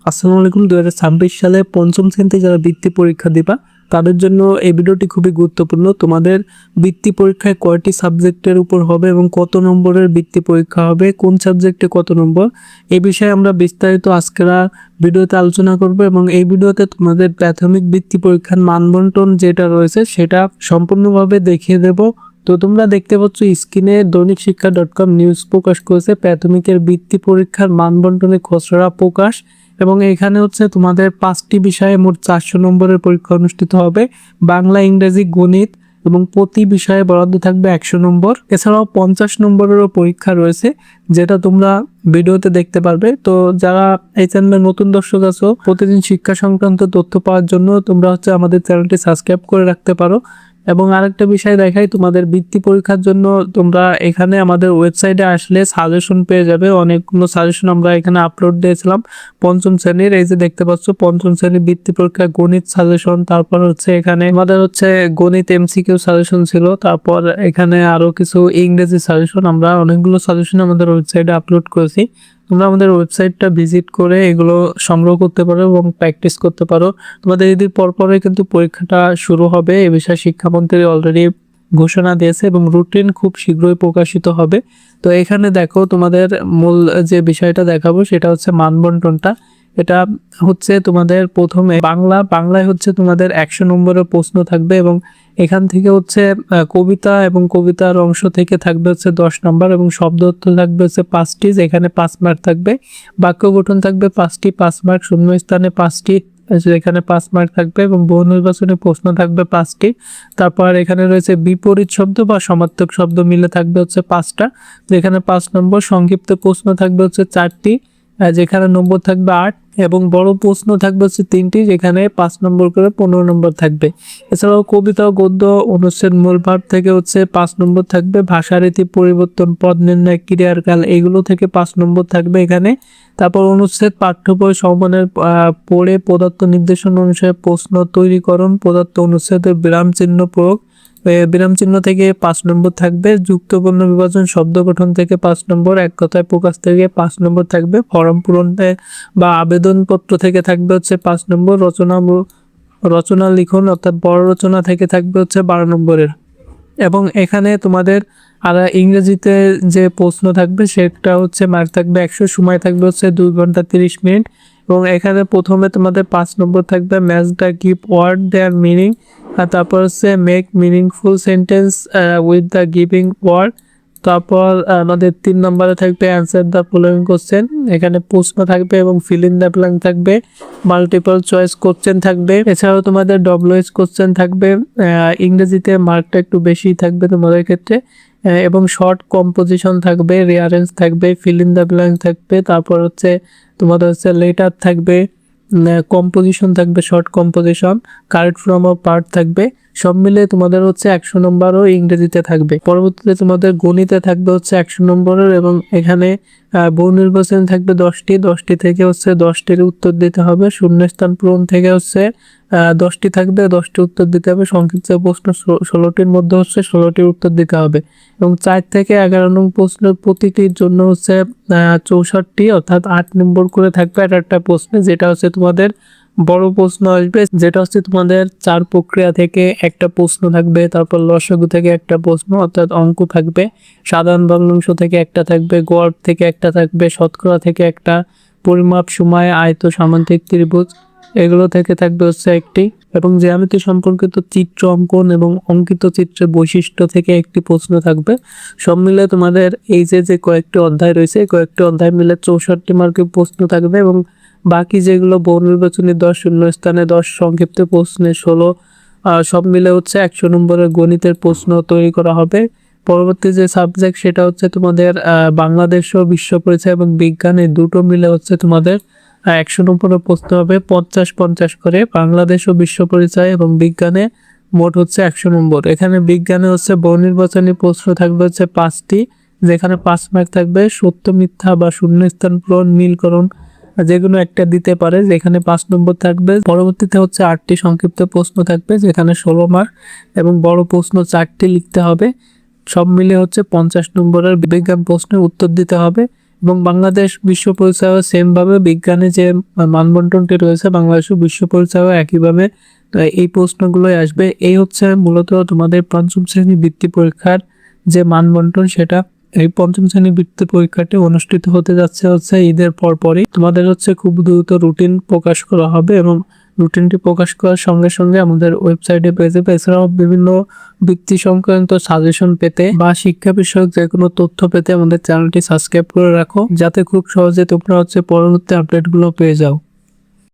আসসালামু আলাইকুম। 2026 সালে পঞ্চম শ্রেণীতে যারা বৃত্তি পরীক্ষা দিবা তাদের জন্য এই ভিডিওটি খুবই গুরুত্বপূর্ণ। তোমাদের বৃত্তি পরীক্ষায় কয়টি সাবজেক্টের উপর হবে এবং কত নম্বরের বৃত্তি পরীক্ষা হবে, কোন সাবজেক্টে কত নম্বর, এই বিষয়ে আমরা বিস্তারিত আজকের ভিডিওতে আলোচনা করব এবং এই ভিডিওতে তোমাদের প্রাথমিক বৃত্তি পরীক্ষার মানবন্টন যেটা রয়েছে সেটা সম্পূর্ণভাবে দেখিয়ে দেব। তো তোমরা দেখতে পাচ্ছ স্ক্রিনে দৈনিকশিক্ষা.com নিউজ প্রকাশ করেছে প্রাথমিকের বৃত্তি পরীক্ষার মানবন্টনের খসড়া প্রকাশ, এবং এখানে হচ্ছে তোমাদের 5টি বিষয়ে মোট 400 নম্বরের পরীক্ষা অনুষ্ঠিত হবে। বাংলা, ইংরেজি, গণিত এবং প্রতি বিষয়ে বরাদ্দ থাকবে 100 নম্বর। এছাড়াও 50 নম্বরেরও পরীক্ষা রয়েছে যেটা তোমরা ভিডিওতে দেখতে পারবে। তো যারা এই চ্যানেলের নতুন দর্শক আছো, প্রতিদিন শিক্ষা সংক্রান্ত তথ্য পাওয়ার জন্য তোমরা হচ্ছে আমাদের চ্যানেলটি সাবস্ক্রাইব করে রাখতে পারো। এবং আরেকটা বিষয় দেখাই, তোমাদের বৃত্তি পরীক্ষার জন্য তোমরা এখানে আমাদের ওয়েবসাইটে আসলে সাজেশন পেয়ে যাবে। অনেকগুলো সাজেশন আমরা এখানে আপলোড দিয়েছিলাম পঞ্চম শ্রেণীর। এই যে দেখতে পাচ্ছ পঞ্চম শ্রেণীর বৃত্তি পরীক্ষা গণিত সাজেশন, তারপর হচ্ছে এখানে আমাদের হচ্ছে গণিত এমসিকিউ সাজেশন ছিল, তারপর এখানে আরো কিছু ইংরেজি সাজেশন। আমরা অনেকগুলো সাজেশন আমাদের ওয়েবসাইটে আপলোড করেছি। তোমরা আমাদের ওয়েবসাইটটা ভিজিট করে এগুলো সংগ্রহ করতে পারো এবং প্র্যাকটিস করতে পারো। তোমাদের এদের পরপরে কিন্তু পরীক্ষাটা শুরু হবে, এ বিষয়ে শিক্ষামন্ত্রী অলরেডি ঘোষণা দিয়েছে এবং রুটিন খুব শীঘ্রই প্রকাশিত হবে। তো এখানে দেখো তোমাদের মূল যে বিষয়টা দেখাবো সেটা হচ্ছে মানবন্টনটা। এটা হচ্ছে তোমাদের প্রথমে বাংলায় হচ্ছে তোমাদের 100 নম্বরের প্রশ্ন থাকবে এবং এখান থেকে হচ্ছে কবিতা এবং কবিতার অংশ থেকে থাকবে হচ্ছে 10 নম্বর এবং শব্দ অর্থ থাকবে হচ্ছে 5টি, যেখানে 5 মার্ক থাকবে। বাক্য গঠন থাকবে 5টি, 5 মার্ক। শূন্যস্থানে 5টি, এখানে 5 মার্ক থাকবে এবং বহু নির্বাচনী প্রশ্ন থাকবে 5টি। তারপর এখানে রয়েছে বিপরীত শব্দ বা সমার্থক শব্দ মিলে থাকবে হচ্ছে 5টা, যেখানে 5 নম্বর। সংক্ষিপ্ত প্রশ্ন থাকবে হচ্ছে 4টি, যেখানে নম্বর থাকবে 8 এবং বড় প্রশ্ন থাকবে হচ্ছে 3টি, যেখানে 5 নম্বর করে 15 নম্বর থাকবে। এছাড়াও কবিতা ও গদ্য অনুচ্ছেদ মূল ভাব থেকে হচ্ছে 5 নম্বর থাকবে। ভাষারীতি পরিবর্তন, পদ নির্ণয়, ক্রিয়ার কাল এগুলো থেকে 5 নম্বর থাকবে এখানে। তারপর অনুচ্ছেদ পাঠ্য বই সমমানের পড়ে পদার্থ নির্দেশন অনুসারে প্রশ্ন তৈরিকরণ, পদার্থ অনুচ্ছেদের বিরাম চিহ্ন প্রয়োগ, বিরাম চিহ্ন থেকে 5 নম্বর থাকবে। যুক্তবর্ণ বিভাজন, শব্দ গঠন থেকে 5 নম্বর। এক কথায় প্রকাশ থেকে 5 নম্বর থাকবে। ফর্ম পূরণ বা আবেদনপত্র থেকে থাকবে হচ্ছে 5 নম্বর। রচনা লিখন অর্থাৎ বড় রচনা থেকে থাকবে হচ্ছে 12 নম্বরের। এবং এখানে তোমাদের আর ইংরেজিতে যে প্রশ্ন থাকবে সেটা হচ্ছে মার্ক থাকবে 100, সময় থাকবে হচ্ছে 2 ঘন্টা 30 মিনিট। এবং এখানে প্রথমে তোমাদের 5 নম্বর থাকবে match the give word their meaning, আর তারপর হচ্ছে make meaningful sentence with the giving word. তারপর আমাদের 3 নম্বরে থাকবে অ্যান্সার দ্য ফলোইং কোশ্চেন, এখানে প্রশ্ন থাকবে এবং ফিল ইন দ্য ব্ল্যাঙ্ক থাকবে। মাল্টিপল চয়েস কোশ্চেন থাকবে। এছাড়াও তোমাদের ডব্লিউএইচ কোশ্চেন থাকবে। ইংরেজিতে মার্কটা একটু বেশি থাকবে তোমাদের ক্ষেত্রে। এবং শর্ট কম্পোজিশন থাকবে, রিয়ারেন্স থাকবে, ফিল ইন দ্য ব্ল্যাঙ্ক থাকবে। তারপর হচ্ছে তোমাদের হচ্ছে লেটার থাকবে, কম্পোজিশন থাকবে, short composition, correct form of part থাকবে। সব মিলে তোমাদের হচ্ছে 100 নম্বরও ইংরেজিতে থাকবে। পরবর্তীতে তোমাদের গণিতে থাকবে হচ্ছে 100 নম্বরের এবং এখানে বহু নির্বাচন থাকবে 10টি থেকে হচ্ছে 10টির উত্তর দিতে হবে। শূন্যস্থান পূরণ থেকে হচ্ছে 10টি থাকবে, 10টি উত্তর দিতে হবে। সংক্ষিপ্ত প্রশ্ন 16টির মধ্যে হচ্ছে 16টির উত্তর দিতে হবে এবং 4 থেকে 11 নং প্রশ্নের প্রতিটির জন্য হচ্ছে 64 অর্থাৎ 8 নম্বর করে থাকবে একটা প্রশ্নে, যেটা হচ্ছে তোমাদের বড় প্রশ্ন আসবে, যেটা হচ্ছে তোমাদের 4 প্রক্রিয়া থেকে একটা প্রশ্ন থাকবে। তারপর লসাগু থেকে একটা প্রশ্ন অর্থাৎ অঙ্ক থাকবে। সাধারণ ভগ্নাংশ থেকে একটা থাকবে, গড় থেকে একটা থাকবে, শতকরা থেকে একটা, পরিমাপ, সময়, আয়ত, সামান্তরিক, ত্রিভুজ এগুলো থেকে থাকবে হচ্ছে একটি, এবং জ্যামিতি সম্পর্কিত চিত্র অঙ্কন এবং অঙ্কিত চিত্রের বৈশিষ্ট্য থেকে একটি প্রশ্ন থাকবে। সব মিলে তোমাদের এই যে কয়েকটি অধ্যায় রয়েছে, কয়েকটি অধ্যায় মিলে 64 মার্কের প্রশ্ন থাকবে এবং বাকি যেগুলো বহু নির্বাচনী 10, শূন্যস্থানে 10, সংক্ষিপ্ত প্রশ্নে 16, সব মিলে হচ্ছে 100 নম্বরের গণিতের প্রশ্ন তৈরি করা হবে। পরবর্তী যে সাবজেক্ট সেটা হচ্ছে তোমাদের বাংলাদেশ ও বিশ্ব পরিচয় এবং বিজ্ঞান, এই দুটো মিলে হচ্ছে তোমাদের 100 নম্বরের প্রশ্ন হবে। 50 করে বাংলাদেশ ও বিশ্ব পরিচয় এবং বিজ্ঞানে মোট হচ্ছে 100 নম্বর। এখানে বিজ্ঞানে হচ্ছে বহু নির্বাচনী প্রশ্ন থাকবে হচ্ছে 5টি, যেখানে 5 মার্ক থাকবে। সত্য মিথ্যা বা শূন্যস্থান পূরণ, নীলকরণ যেগুলো একটা দিতে পারে, যেখানে 5 নম্বর থাকবে। পরবর্তীতে হচ্ছে 8টি সংক্ষিপ্ত প্রশ্ন থাকবে, যেখানে 16 মার্ক এবং বড় প্রশ্ন 4টি লিখতে হবে। সব মিলে হচ্ছে 50 নম্বরের বিজ্ঞান প্রশ্নের উত্তর দিতে হবে এবং বাংলাদেশ বিশ্ব পরিচয়ও সেম ভাবে বিজ্ঞানে যে মানবন্টনটি রয়েছে বাংলাদেশ বিশ্ব পরিচয়ও একইভাবে এই প্রশ্নগুলোই আসবে। এই হচ্ছে মূলত তোমাদের পঞ্চম শ্রেণী বৃত্তি পরীক্ষার যে মানবন্টন, সেটা এই পঞ্চম শ্রেণী বৃত্তি পরীক্ষাটি অনুষ্ঠিত হতে যাচ্ছে হচ্ছে ঈদের পরপরই। তোমাদের হচ্ছে খুব দ্রুত রুটিন প্রকাশ করা হবে এবং রুটিনটি প্রকাশ করার সঙ্গে সঙ্গে আমাদের ওয়েবসাইটে পেয়ে যাবে। এছাড়াও বিভিন্ন বৃত্তি সংক্রান্ত সাজেশন পেতে বা শিক্ষা বিষয়ক যে কোনো তথ্য পেতে আমাদের চ্যানেলটি সাবস্ক্রাইব করে রাখো, যাতে খুব সহজে তোমরা হচ্ছে পরবর্তী আপডেটগুলো পেয়ে যাও।